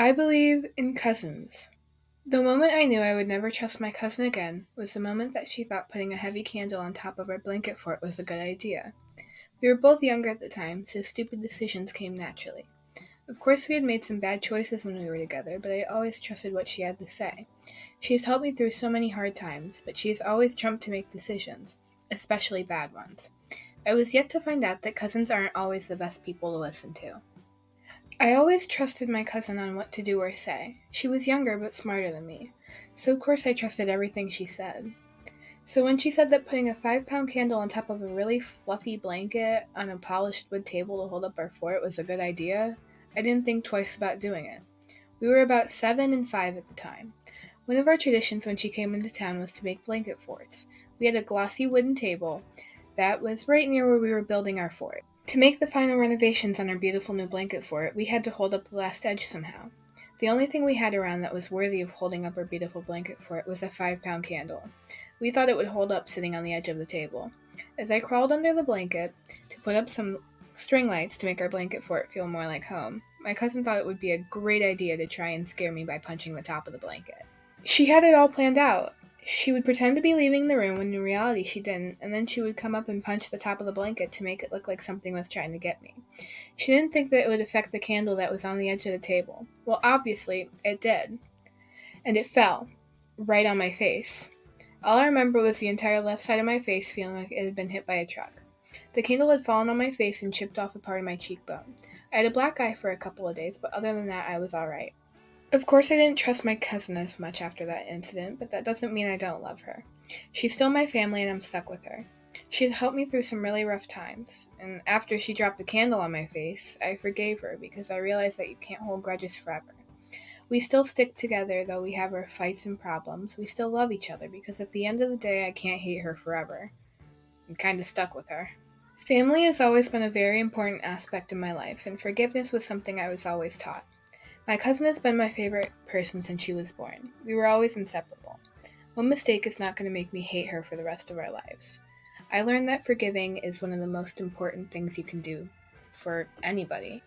I believe in cousins. The moment I knew I would never trust my cousin again was the moment that she thought putting a heavy candle on top of our blanket fort was a good idea. We were both younger at the time, so stupid decisions came naturally. Of course, we had made some bad choices when we were together, but I always trusted what she had to say. She has helped me through so many hard times, but she has always jumped to make decisions, especially bad ones. I was yet to find out that cousins aren't always the best people to listen to. I always trusted my cousin on what to do or say. She was younger but smarter than me, so of course I trusted everything she said. So when she said that putting a 5 pound candle on top of a really fluffy blanket on a polished wood table to hold up our fort was a good idea, I didn't think twice about doing it. We were about 7 and 5 at the time. One of our traditions when she came into town was to make blanket forts. We had a glossy wooden table that was right near where we were building our fort. To make the final renovations on our beautiful new blanket fort, we had to hold up the last edge somehow. The only thing we had around that was worthy of holding up our beautiful blanket fort was a 5 pound candle. We thought it would hold up sitting on the edge of the table. As I crawled under the blanket to put up some string lights to make our blanket fort feel more like home, my cousin thought it would be a great idea to try and scare me by punching the top of the blanket. She had it all planned out. She would pretend to be leaving the room when in reality she didn't, and then she would come up and punch the top of the blanket to make it look like something was trying to get me. She didn't think that it would affect the candle that was on the edge of the table. Well, obviously, it did. And it fell. Right on my face. All I remember was the entire left side of my face feeling like it had been hit by a truck. The candle had fallen on my face and chipped off a part of my cheekbone. I had a black eye for a couple of days, but other than that, I was alright. Of course, I didn't trust my cousin as much after that incident, but that doesn't mean I don't love her. She's still my family and I'm stuck with her. She's helped me through some really rough times, and after she dropped a candle on my face, I forgave her because I realized that you can't hold grudges forever. We still stick together, though we have our fights and problems. We still love each other because at the end of the day, I can't hate her forever. I'm kinda stuck with her. Family has always been a very important aspect of my life, and forgiveness was something I was always taught. My cousin has been my favorite person since she was born. We were always inseparable. One mistake is not going to make me hate her for the rest of our lives. I learned that forgiving is one of the most important things you can do for anybody.